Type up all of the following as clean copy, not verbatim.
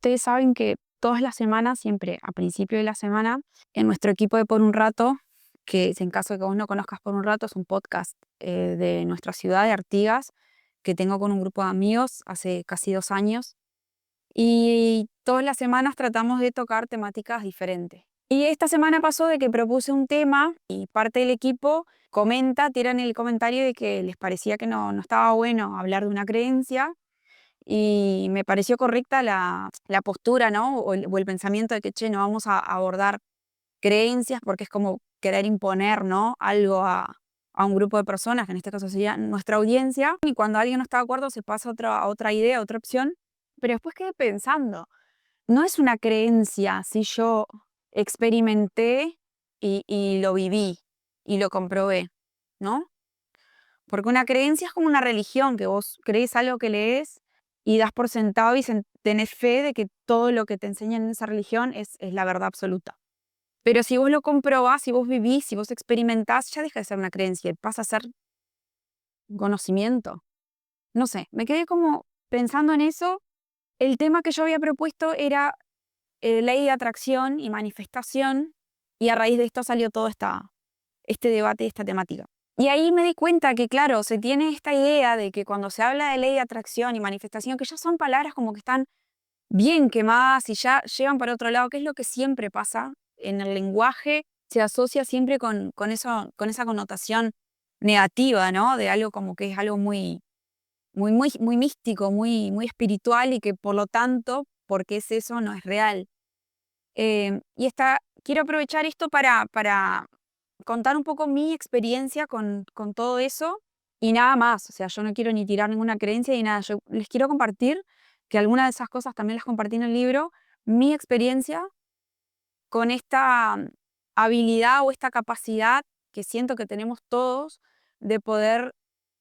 Ustedes saben que todas las semanas, siempre a principio de la semana, en nuestro equipo de Por un Rato, que en caso de que vos no conozcas Por un Rato, es un podcast de nuestra ciudad de Artigas, que tengo con un grupo de amigos hace casi 2 años. Y todas las semanas tratamos de tocar temáticas diferentes. Y esta semana pasó de que propuse un tema y parte del equipo tiran el comentario de que les parecía que no estaba bueno hablar de una creencia. Y me pareció correcta la postura, ¿no? O el pensamiento de que, che, no vamos a abordar creencias porque es como querer imponer, ¿no? Algo a un grupo de personas, que en este caso sería nuestra audiencia. Y cuando alguien no está de acuerdo se pasa a otra idea, a otra opción. Pero después quedé pensando, no es una creencia si yo experimenté y lo viví y lo comprobé, ¿no? Porque una creencia es como una religión, que vos crees algo que lees y das por sentado y tenés fe de que todo lo que te enseñan en esa religión es la verdad absoluta. Pero si vos lo comprobás, si vos vivís, si vos experimentás, ya deja de ser una creencia y pasa a ser un conocimiento. No sé, me quedé como pensando en eso. El tema que yo había propuesto era ley de atracción y manifestación, y a raíz de esto salió todo este debate y esta temática. Y ahí me di cuenta que, claro, se tiene esta idea de que cuando se habla de ley de atracción y manifestación, que ya son palabras como que están bien quemadas y ya llevan para otro lado, que es lo que siempre pasa en el lenguaje, se asocia siempre con esa connotación negativa, ¿no? De algo como que es algo muy místico, muy espiritual y que por lo tanto, porque es eso, no es real. Quiero aprovechar esto para contar un poco mi experiencia con todo eso y nada más. O sea, yo no quiero ni tirar ninguna creencia ni nada. Yo les quiero compartir, que algunas de esas cosas también las compartí en el libro, mi experiencia con esta habilidad o esta capacidad que siento que tenemos todos de poder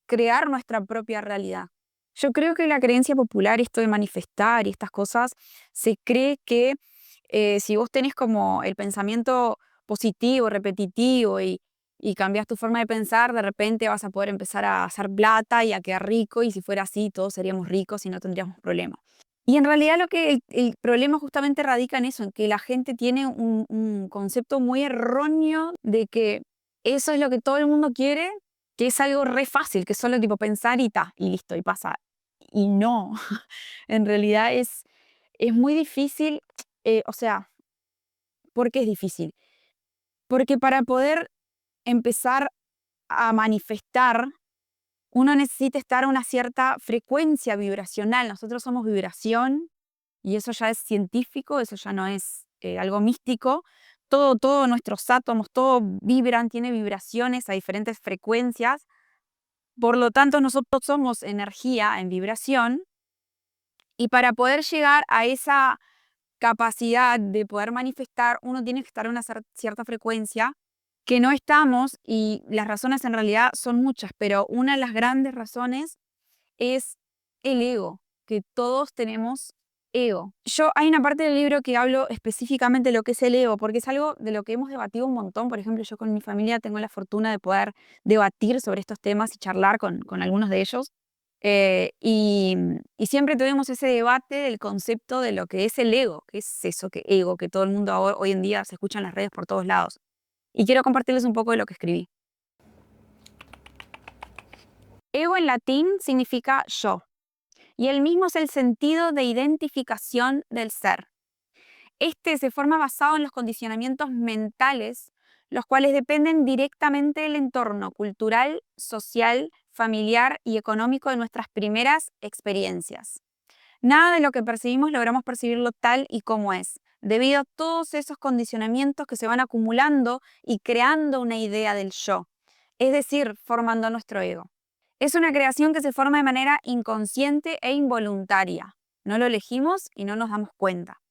crear nuestra propia realidad. Yo creo que la creencia popular, esto de manifestar y estas cosas, se cree que si vos tenés como el pensamiento positivo, repetitivo y cambias tu forma de pensar, de repente vas a poder empezar a hacer plata y a quedar rico, y si fuera así todos seríamos ricos y no tendríamos problemas. Y en realidad el problema justamente radica en eso, en que la gente tiene un concepto muy erróneo de que eso es lo que todo el mundo quiere, que es algo re fácil, que es solo tipo pensar y listo, y pasa. Y no, en realidad es muy difícil, o sea, ¿por qué es difícil? Porque para poder empezar a manifestar, uno necesita estar a una cierta frecuencia vibracional. Nosotros somos vibración y eso ya es científico, eso ya no es algo místico. Todo nuestros átomos, todo vibran, tiene vibraciones a diferentes frecuencias. Por lo tanto, nosotros somos energía en vibración, y para poder llegar a esa capacidad de poder manifestar, uno tiene que estar a una cierta frecuencia que no estamos, y las razones en realidad son muchas, pero una de las grandes razones es el ego, que todos tenemos ego. Hay una parte del libro que hablo específicamente de lo que es el ego, porque es algo de lo que hemos debatido un montón. Por ejemplo, yo con mi familia tengo la fortuna de poder debatir sobre estos temas y charlar con algunos de ellos. Y siempre tuvimos ese debate del concepto de lo que es el ego, que es eso que ego, que todo el mundo hoy en día se escucha en las redes por todos lados. Y quiero compartirles un poco de lo que escribí. Ego en latín significa yo, y el mismo es el sentido de identificación del ser. Este se forma basado en los condicionamientos mentales, los cuales dependen directamente del entorno cultural, social, familiar y económico de nuestras primeras experiencias. Nada de lo que percibimos logramos percibirlo tal y como es, debido a todos esos condicionamientos que se van acumulando y creando una idea del yo, es decir, formando nuestro ego. Es una creación que se forma de manera inconsciente e involuntaria. No lo elegimos y no nos damos cuenta.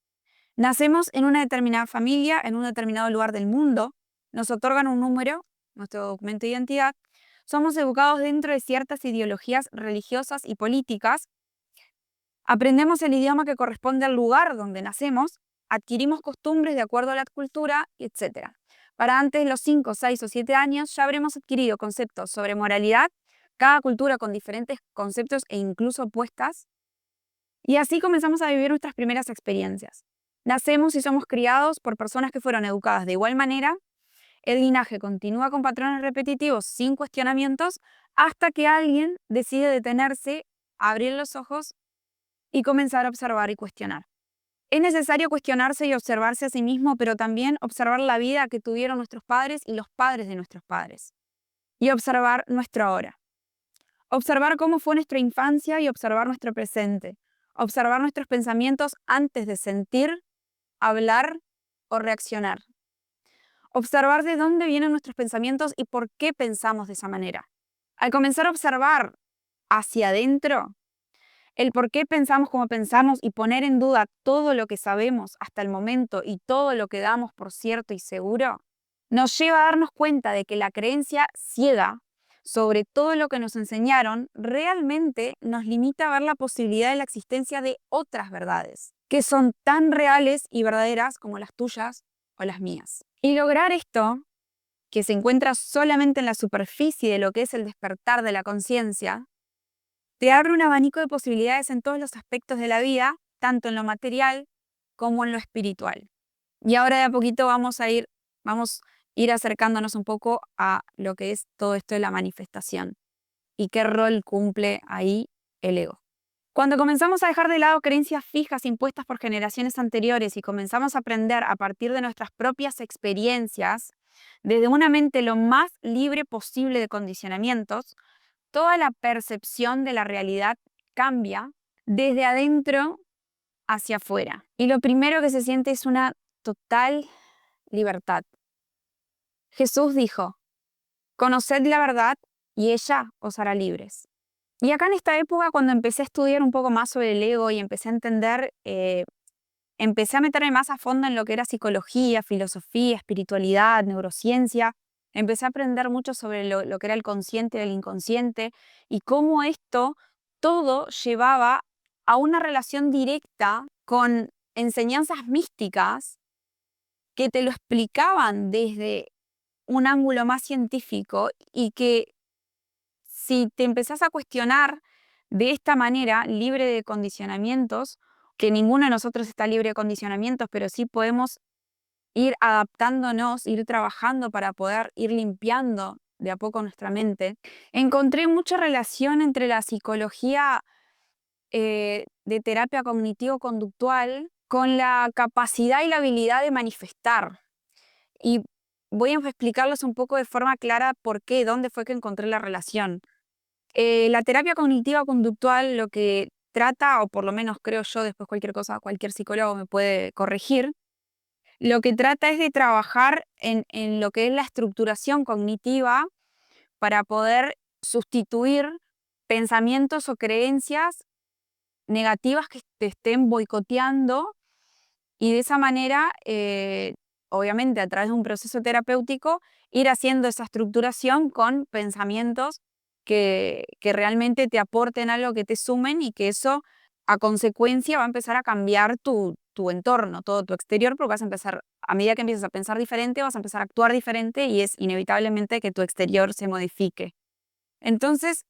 Nacemos en una determinada familia, en un determinado lugar del mundo, nos otorgan un número, nuestro documento de identidad, somos educados dentro de ciertas ideologías religiosas y políticas, aprendemos el idioma que corresponde al lugar donde nacemos, adquirimos costumbres de acuerdo a la cultura, etc. Para antes de los 5, 6 o 7 años ya habremos adquirido conceptos sobre moralidad, cada cultura con diferentes conceptos e incluso opuestas, Y así comenzamos a vivir nuestras primeras experiencias. Nacemos y somos criados por personas que fueron educadas de igual manera. El linaje continúa con patrones repetitivos sin cuestionamientos hasta que alguien decide detenerse, abrir los ojos y comenzar a observar y cuestionar. Es necesario cuestionarse y observarse a sí mismo, pero también observar la vida que tuvieron nuestros padres y los padres de nuestros padres. Y observar nuestro ahora. Observar cómo fue nuestra infancia y observar nuestro presente. Observar nuestros pensamientos antes de sentir, hablar o reaccionar. Observar de dónde vienen nuestros pensamientos y por qué pensamos de esa manera. Al comenzar a observar hacia adentro, el por qué pensamos como pensamos y poner en duda todo lo que sabemos hasta el momento y todo lo que damos por cierto y seguro, nos lleva a darnos cuenta de que la creencia ciega sobre todo lo que nos enseñaron realmente nos limita a ver la posibilidad de la existencia de otras verdades, que son tan reales y verdaderas como las tuyas o las mías. Y lograr esto, que se encuentra solamente en la superficie de lo que es el despertar de la conciencia, te abre un abanico de posibilidades en todos los aspectos de la vida, tanto en lo material como en lo espiritual. Y ahora de a poquito vamos a ir acercándonos un poco a lo que es todo esto de la manifestación y qué rol cumple ahí el ego. Cuando comenzamos a dejar de lado creencias fijas impuestas por generaciones anteriores y comenzamos a aprender a partir de nuestras propias experiencias, desde una mente lo más libre posible de condicionamientos, toda la percepción de la realidad cambia desde adentro hacia afuera. Y lo primero que se siente es una total libertad. Jesús dijo, conoced la verdad y ella os hará libres. Y acá en esta época, cuando empecé a estudiar un poco más sobre el ego y empecé a entender, empecé a meterme más a fondo en lo que era psicología, filosofía, espiritualidad, neurociencia. Empecé a aprender mucho sobre lo que era el consciente y el inconsciente y cómo esto todo llevaba a una relación directa con enseñanzas místicas que te lo explicaban desde un ángulo más científico y que si te empezás a cuestionar de esta manera, libre de condicionamientos, que ninguno de nosotros está libre de condicionamientos, pero sí podemos ir adaptándonos, ir trabajando para poder ir limpiando de a poco nuestra mente, encontré mucha relación entre la psicología de terapia cognitivo-conductual con la capacidad y la habilidad de manifestar. Y voy a explicarles un poco de forma clara por qué, dónde fue que encontré la relación. La terapia cognitiva conductual lo que trata, o por lo menos creo yo, después cualquier cosa, cualquier psicólogo me puede corregir, lo que trata es de trabajar en lo que es la estructuración cognitiva para poder sustituir pensamientos o creencias negativas que te estén boicoteando y de esa manera, obviamente a través de un proceso terapéutico, ir haciendo esa estructuración con pensamientos que realmente te aporten algo, que te sumen y que eso a consecuencia va a empezar a cambiar tu entorno, todo tu exterior, porque vas a empezar, a medida que empiezas a pensar diferente, vas a empezar a actuar diferente y es inevitablemente que tu exterior se modifique. Entonces,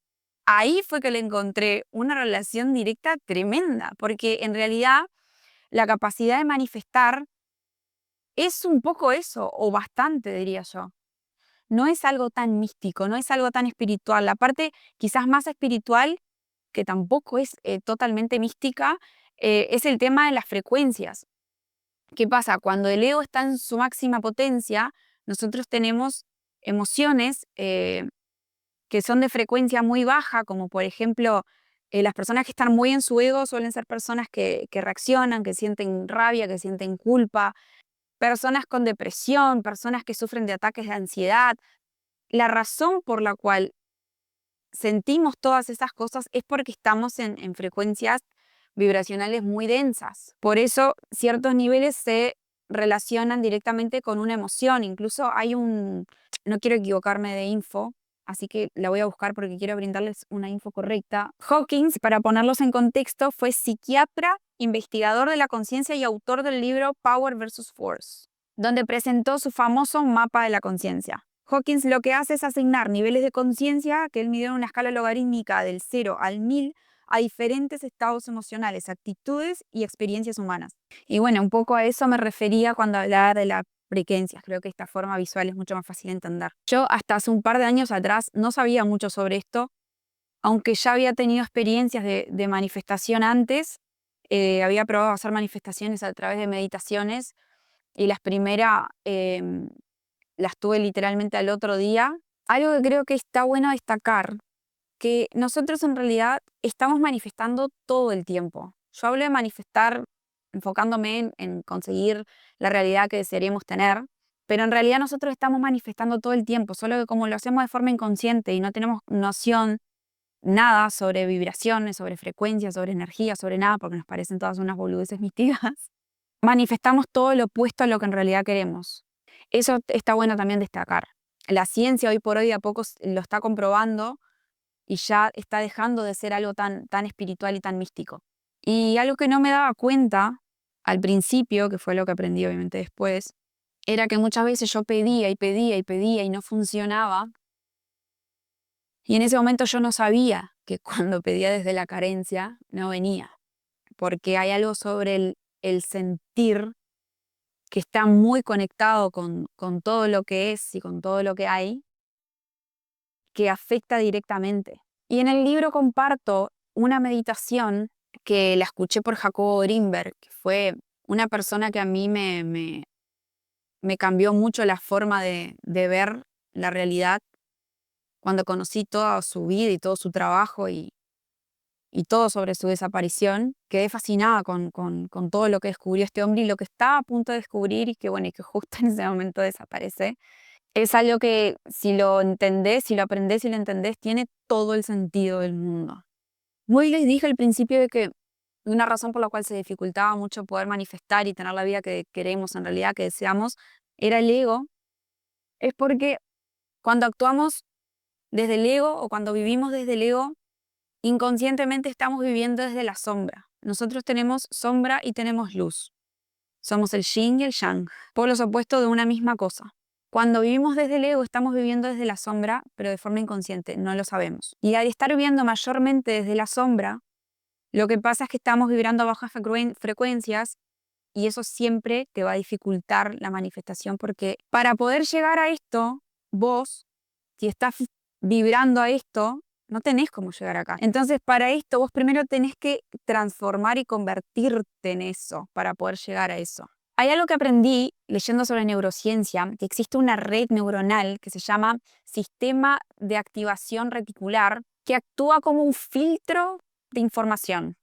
ahí fue que le encontré una relación directa tremenda, porque en realidad la capacidad de manifestar es un poco eso, o bastante, diría yo. No es algo tan místico, no es algo tan espiritual. La parte quizás más espiritual, que tampoco es totalmente mística, es el tema de las frecuencias. ¿Qué pasa? Cuando el ego está en su máxima potencia, nosotros tenemos emociones que son de frecuencia muy baja, como por ejemplo, las personas que están muy en su ego suelen ser personas que reaccionan, que sienten rabia, que sienten culpa, personas con depresión, personas que sufren de ataques de ansiedad. La razón por la cual sentimos todas esas cosas es porque estamos en frecuencias vibracionales muy densas. Por eso ciertos niveles se relacionan directamente con una emoción. Incluso hay no quiero equivocarme de info, así que la voy a buscar porque quiero brindarles una info correcta. Hawkins, para ponerlos en contexto, fue psiquiatra, investigador de la conciencia y autor del libro Power versus Force, donde presentó su famoso mapa de la conciencia. Hawkins lo que hace es asignar niveles de conciencia que él midió en una escala logarítmica del 0 al 1000 a diferentes estados emocionales, actitudes y experiencias humanas. Y bueno, un poco a eso me refería cuando hablaba de las frecuencias. Creo que esta forma visual es mucho más fácil de entender. Yo hasta hace un par de años atrás no sabía mucho sobre esto, aunque ya había tenido experiencias de manifestación antes. Había probado a hacer manifestaciones a través de meditaciones y las primeras las tuve literalmente al otro día. Algo que creo que está bueno destacar, que nosotros en realidad estamos manifestando todo el tiempo. Yo hablo de manifestar enfocándome en conseguir la realidad que desearíamos tener, pero en realidad nosotros estamos manifestando todo el tiempo, solo que como lo hacemos de forma inconsciente y no tenemos noción nada sobre vibraciones, sobre frecuencias, sobre energía, sobre nada, porque nos parecen todas unas boludeces místicas, manifestamos todo lo opuesto a lo que en realidad queremos. Eso está bueno también destacar. La ciencia hoy por hoy de a poco lo está comprobando y ya está dejando de ser algo tan, tan espiritual y tan místico. Y algo que no me daba cuenta al principio, que fue lo que aprendí obviamente después, era que muchas veces yo pedía y pedía y pedía y no funcionaba. Y en ese momento yo no sabía que cuando pedía desde la carencia no venía, porque hay algo sobre el sentir que está muy conectado con todo lo que es y con todo lo que hay, que afecta directamente. Y en el libro comparto una meditación que la escuché por Jacobo Grinberg, que fue una persona que a mí me cambió mucho la forma de ver la realidad cuando conocí toda su vida y todo su trabajo y todo sobre su desaparición. Quedé fascinada con todo lo que descubrió este hombre y lo que estaba a punto de descubrir y que, bueno, y que justo en ese momento desaparece. Es algo que si lo entendés, si lo aprendés, si lo entendés, tiene todo el sentido del mundo. Muy les dije al principio de que una razón por la cual se dificultaba mucho poder manifestar y tener la vida que queremos en realidad, que deseamos, era el ego. Es porque cuando actuamos desde el ego o cuando vivimos desde el ego, inconscientemente estamos viviendo desde la sombra. Nosotros tenemos sombra y tenemos luz. Somos el yin y el yang, polos opuestos de una misma cosa. Cuando vivimos desde el ego, estamos viviendo desde la sombra, pero de forma inconsciente, no lo sabemos. Y al estar viviendo mayormente desde la sombra, lo que pasa es que estamos vibrando a bajas frecuencias y eso siempre te va a dificultar la manifestación porque para poder llegar a esto, vos, si estás vibrando a esto, no tenés cómo llegar acá. Entonces, para esto, vos primero tenés que transformar y convertirte en eso para poder llegar a eso. Hay algo que aprendí leyendo sobre neurociencia, que existe una red neuronal que se llama sistema de activación reticular, que actúa como un filtro de información.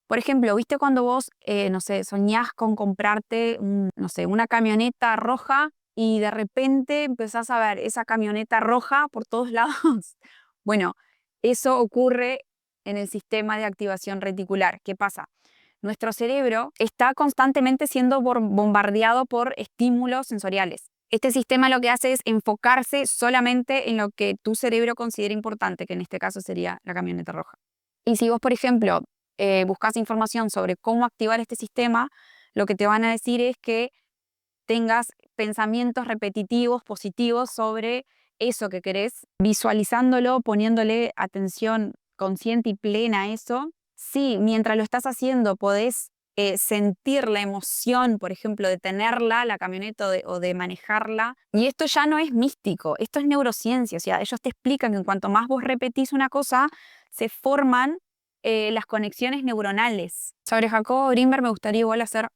Por ejemplo, ¿viste cuando vos, no sé, soñás con comprarte, no sé, una camioneta roja y de repente empezás a ver esa camioneta roja por todos lados? Bueno, eso ocurre en el sistema de activación reticular. ¿Qué pasa? Nuestro cerebro está constantemente siendo bombardeado por estímulos sensoriales. Este sistema lo que hace es enfocarse solamente en lo que tu cerebro considera importante, que en este caso sería la camioneta roja. Y si vos, por ejemplo, buscas información sobre cómo activar este sistema, lo que te van a decir es que tengas pensamientos repetitivos, positivos sobre eso que querés, visualizándolo, poniéndole atención consciente y plena a eso. Sí, mientras lo estás haciendo podés sentir la emoción, por ejemplo, de tenerla, la camioneta o de manejarla. Y esto ya no es místico, esto es neurociencia. O sea, ellos te explican que en cuanto más vos repetís una cosa, se forman las conexiones neuronales. Sobre Jacobo Grinberg me gustaría igual hacer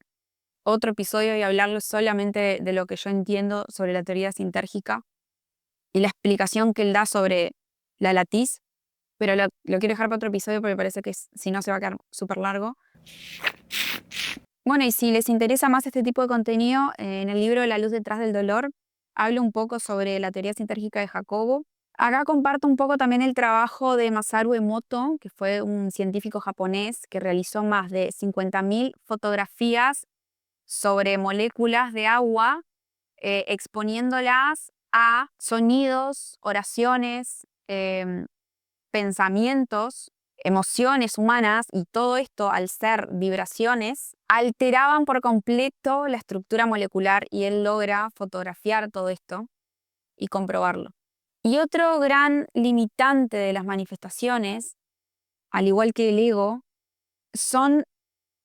otro episodio y hablarles solamente de lo que yo entiendo sobre la teoría sintérgica y la explicación que él da sobre la latiz, pero lo quiero dejar para otro episodio porque me parece que si no se va a quedar súper largo. Bueno, y si les interesa más este tipo de contenido, en el libro La luz detrás del dolor, hablo un poco sobre la teoría sintérgica de Jacobo. Acá comparto un poco también el trabajo de Masaru Emoto, que fue un científico japonés que realizó más de 50.000 fotografías sobre moléculas de agua, exponiéndolas a sonidos, oraciones, pensamientos, emociones humanas, y todo esto, al ser vibraciones, alteraban por completo la estructura molecular y él logra fotografiar todo esto y comprobarlo. Y otro gran limitante de las manifestaciones, al igual que el ego, son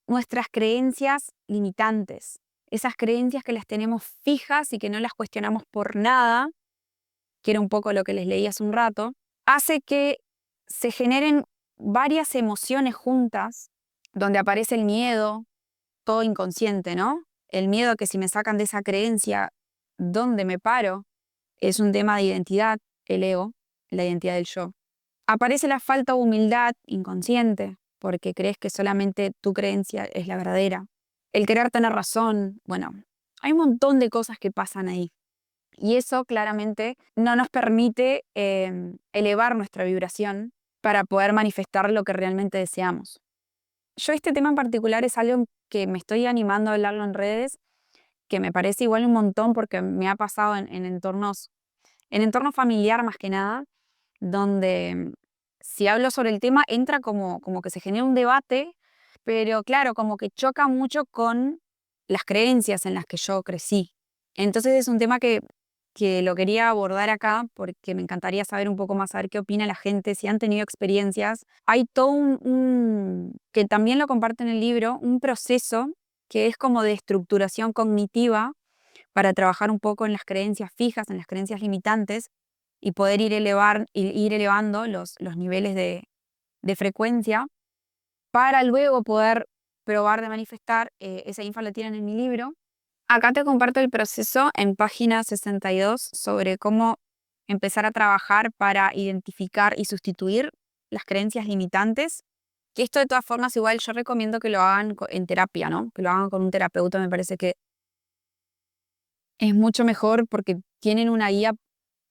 nuestras creencias limitantes. Esas creencias que las tenemos fijas y que no las cuestionamos por nada, que era un poco lo que les leí hace un rato, hace que se generen varias emociones juntas, donde aparece el miedo, todo inconsciente, ¿no? El miedo a que si me sacan de esa creencia, ¿dónde me paro? Es un tema de identidad, el ego, la identidad del yo. Aparece la falta de humildad inconsciente, porque crees que solamente tu creencia es la verdadera. El querer tener razón, bueno, hay un montón de cosas que pasan ahí. Y eso claramente no nos permite elevar nuestra vibración para poder manifestar lo que realmente deseamos. Yo este tema en particular es algo que me estoy animando a hablarlo en redes, que me parece igual un montón porque me ha pasado en entorno familiar más que nada, donde si hablo sobre el tema entra como que se genera un debate, pero claro, como que choca mucho con las creencias en las que yo crecí. Entonces es un tema que lo quería abordar acá porque me encantaría saber un poco más, saber qué opina la gente, si han tenido experiencias. Hay todo que también lo comparte en el libro, un proceso que es como de estructuración cognitiva para trabajar un poco en las creencias fijas, en las creencias limitantes y poder ir elevando los niveles de frecuencia para luego poder probar de manifestar. Esa info la tienen en mi libro. Acá te comparto el proceso en página 62 sobre cómo empezar a trabajar para identificar y sustituir las creencias limitantes. Que esto de todas formas igual yo recomiendo que lo hagan en terapia, ¿no? Que lo hagan con un terapeuta, me parece que es mucho mejor porque tienen una guía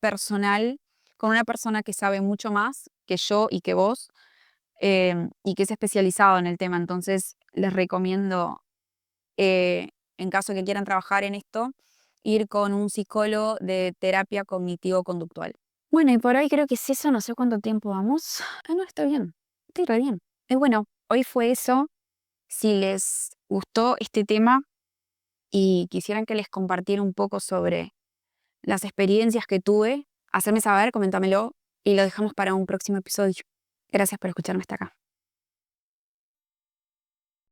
personal con una persona que sabe mucho más que yo y que vos, y que es especializado en el tema. Entonces les recomiendo, en caso de que quieran trabajar en esto, ir con un psicólogo de terapia cognitivo-conductual. Bueno, y por hoy creo que es eso, no sé cuánto tiempo vamos. Ah, no, está bien, estoy re bien. Bueno, hoy fue eso. Si les gustó este tema y quisieran que les compartiera un poco sobre las experiencias que tuve, hacerme saber, coméntamelo y lo dejamos para un próximo episodio. Gracias por escucharme hasta acá.